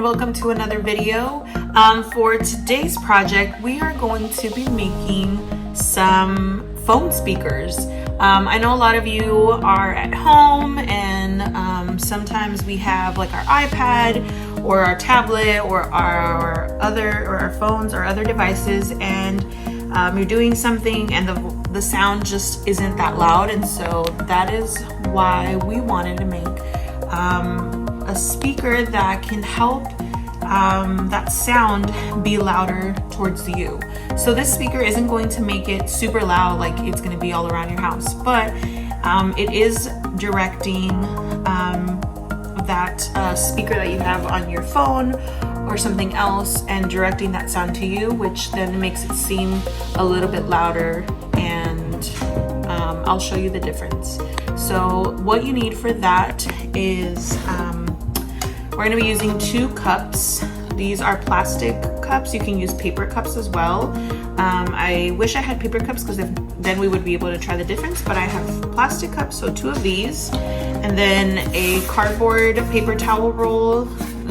and welcome to another video. For today's project, we are going to be making some phone speakers. I know a lot of you are at home and sometimes we have like our iPad or our tablet or our phones or other devices, and you're doing something and the sound just isn't that loud, and so that is why we wanted to make a speaker that can help that sound be louder towards you. So this speaker isn't going to make it super loud like it's going to be all around your house, but it is directing that speaker that you have on your phone or something else and directing that sound to you, which then makes it seem a little bit louder, and I'll show you the difference. So what you need for that is we're going to be using 2 cups. These are plastic cups. You can use paper cups as well. I wish I had paper cups because then we would be able to try the difference, but I have plastic cups, so 2 of these. And then a cardboard paper towel roll.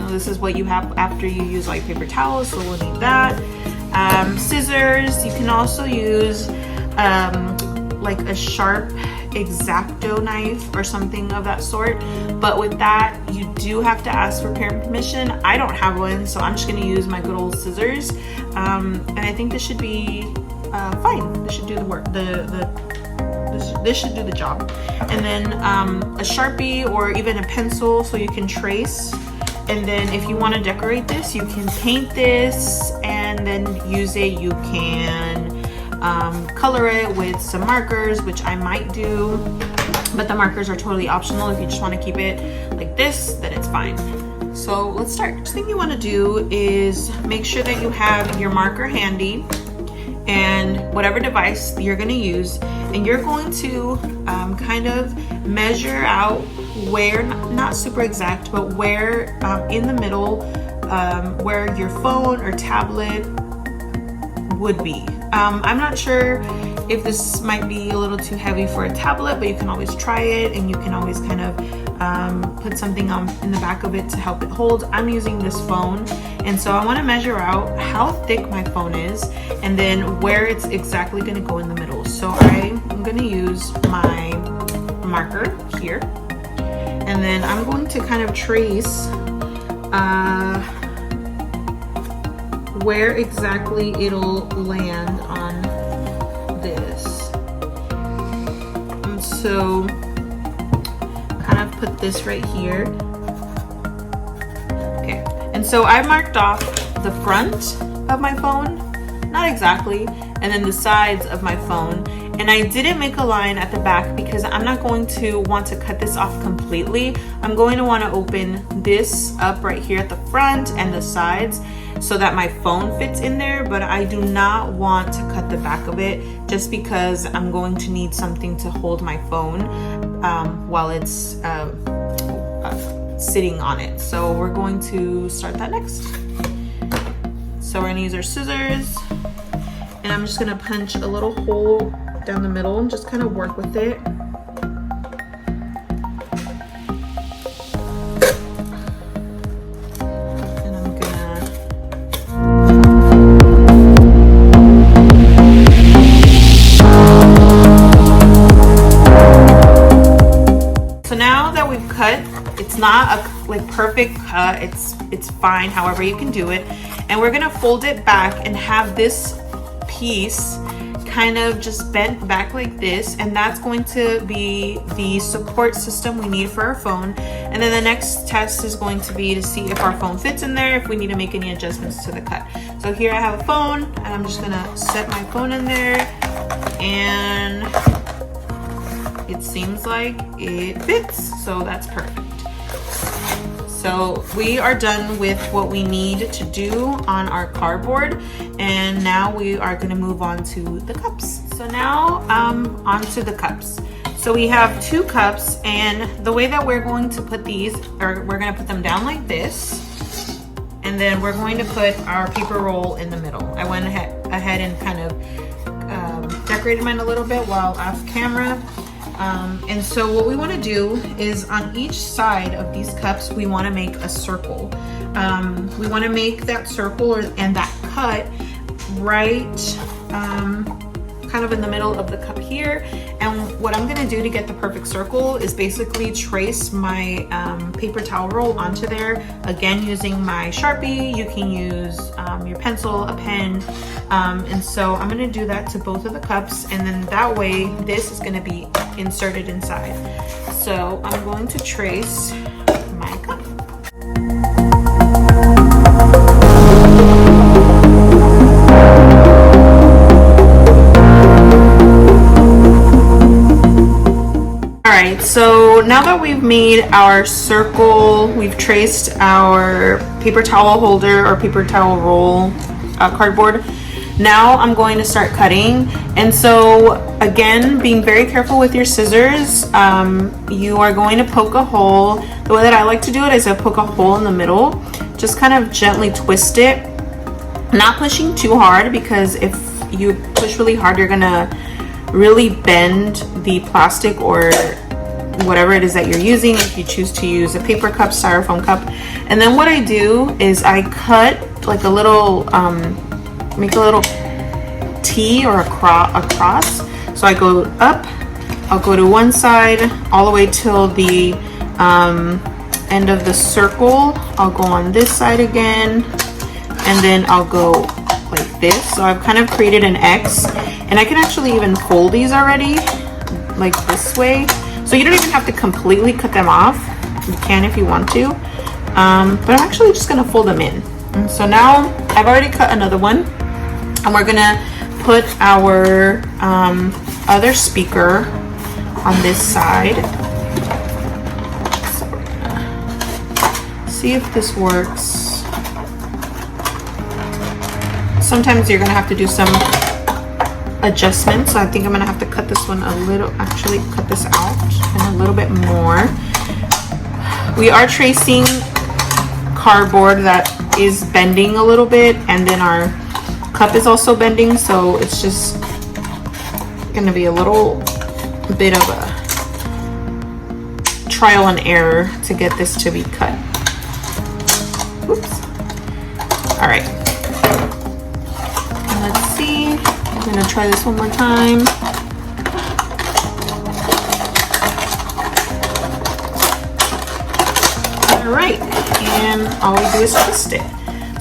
This is what you have after you use like paper towels, so we'll need that. Scissors. You can also use like a sharp X-Acto knife or something of that sort, but with that you do have to ask for parent permission. I don't have one, so I'm just going to use my good old scissors, and I think this should be fine. This should do the work. This should do the job. And then a Sharpie or even a pencil so you can trace. And then if you want to decorate this, you can paint this and then use it. You can color it with some markers, which I might do, but the markers are totally optional. If you just want to keep it like this, then it's fine. So let's start. First thing you want to do is make sure that you have your marker handy and whatever device you're going to use, and you're going to kind of measure out where, not super exact, but where in the middle where your phone or tablet would be. I'm not sure if this might be a little too heavy for a tablet, but you can always try it, and you can always kind of put something in the back of it to help it hold. I'm using this phone, and so I want to measure out how thick my phone is and then where it's exactly going to go in the middle. So I'm going to use my marker here, and then I'm going to kind of trace where exactly it'll land on this. And so kind of put this right here. Okay, and so I marked off the front of my phone, not exactly, and then the sides of my phone. And I didn't make a line at the back because I'm not going to want to cut this off completely. I'm going to want to open this up right here at the front and the sides so that my phone fits in there, but I do not want to cut the back of it just because I'm going to need something to hold my phone while it's sitting on it. So we're going to start that next. So we're going to use our scissors, and I'm just going to punch a little hole down the middle and just kind of work with it. And I'm gonna so now that we've cut, it's not a like perfect cut, it's fine however you can do it, and we're gonna fold it back and have this piece kind of just bent back like this, and that's going to be the support system we need for our phone. And then the next test is going to be to see if our phone fits in there, if we need to make any adjustments to the cut. So here I have a phone, and I'm just gonna set my phone in there, and it seems like it fits, so that's perfect. So we are done with what we need to do on our cardboard, and now we are going to move on to the cups. So now onto the cups. So we have 2 cups, and the way that we're going to put these, or we're going to put them down like this, and then we're going to put our paper roll in the middle. I went ahead and kind of decorated mine a little bit while off camera. And so what we want to do is on each side of these cups, we want to make a circle. We want to make that circle and that cut right kind of in the middle of the cup here. And what I'm gonna do to get the perfect circle is basically trace my paper towel roll onto there. Again, using my Sharpie, you can use your pencil, a pen. And so I'm gonna do that to both of the cups, and then that way this is gonna be inserted inside. So I'm going to trace my cup. Alright, so now that we've made our circle, we've traced our paper towel holder or paper towel roll cardboard, now I'm going to start cutting. And so again, being very careful with your scissors, you are going to poke a hole. The way that I like to do it is I poke a hole in the middle, just kind of gently twist it, not pushing too hard, because if you push really hard, you're gonna really bend the plastic or whatever it is that you're using, if you choose to use a paper cup, styrofoam cup. And then what I do is I cut like a little, make a little T or a cross. So I go up, I'll go to one side all the way till the end of the circle. I'll go on this side again, and then I'll go like this. So I've kind of created an X, and I can actually even fold these already like this way. So you don't even have to completely cut them off. You can if you want to, but I'm actually just gonna fold them in. And so now I've already cut another one, and we're gonna put our other speaker on this side. So we're gonna see if this works. Sometimes you're gonna have to do some adjustments, so I think I'm gonna have to cut this one a little, actually cut this out and a little bit more. We are tracing cardboard that is bending a little bit, and then our cup is also bending, so it's just gonna be a little bit of a trial and error to get this to be cut. Oops. All right, let's see. I'm gonna try this one more time. All right, and all we do is twist it.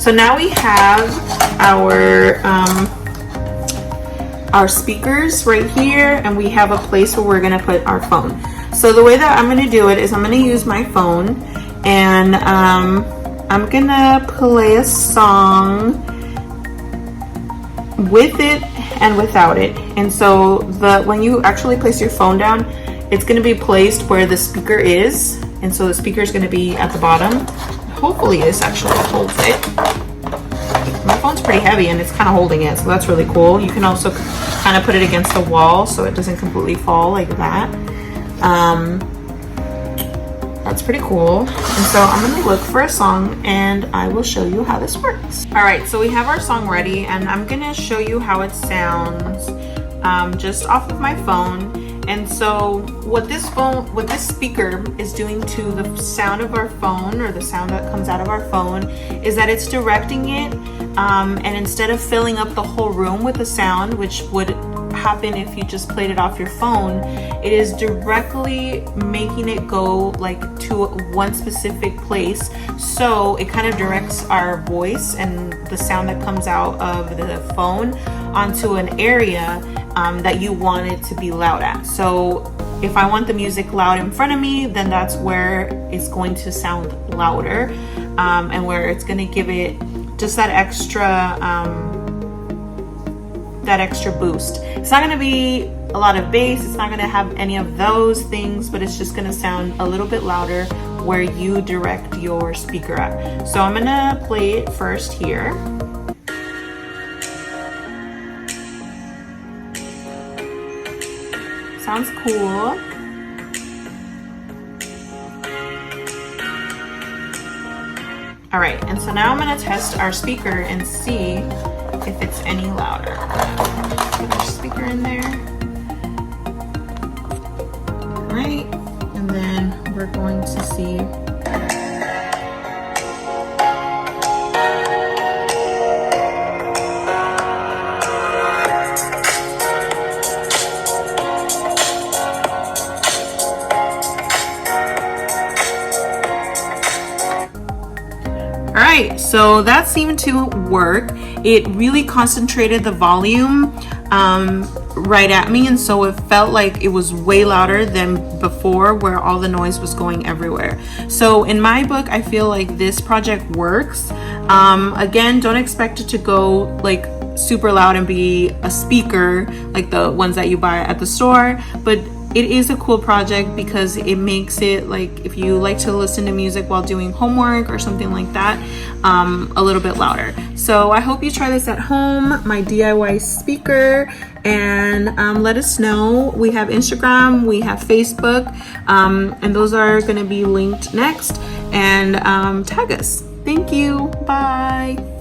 So now we have our speakers right here, and we have a place where we're gonna put our phone. So the way that I'm gonna do it is I'm gonna use my phone, and I'm gonna play a song with it and without it. And so when you actually place your phone down, it's going to be placed where the speaker is, and so the speaker is going to be at the bottom. Hopefully this actually holds it. My phone's pretty heavy and it's kind of holding it, so that's really cool. You can also kind of put it against the wall so it doesn't completely fall like that. That's pretty cool. And so I'm gonna look for a song and I will show you how this works. All right, so we have our song ready, and I'm gonna show you how it sounds just off of my phone. And so what this speaker is doing to the sound of our phone, or the sound that comes out of our phone, is that it's directing it, and instead of filling up the whole room with the sound, which would happen if you just played it off your phone, it is directly making it go like to one specific place. So it kind of directs our voice and the sound that comes out of the phone onto an area that you want it to be loud at. So if I want the music loud in front of me, then that's where it's going to sound louder, and where it's going to give it just that extra boost. It's not going to be a lot of bass, it's not going to have any of those things, but it's just going to sound a little bit louder where you direct your speaker at. So I'm going to play it first here. Sounds cool. All right, and so now I'm going to test our speaker and see if it's any louder. Put our speaker in there. right, and then we're going to see. All right, so that seemed to work. It really concentrated the volume right at me, and so it felt like it was way louder than before where all the noise was going everywhere. So in my book, I feel like this project works. Again, don't expect it to go like super loud and be a speaker like the ones that you buy at the store, but it is a cool project because it makes it like, if you like to listen to music while doing homework or something like that, a little bit louder. So I hope you try this at home, my DIY speaker, and let us know. We have Instagram, we have Facebook, and those are going to be linked next, and tag us. Thank you. Bye.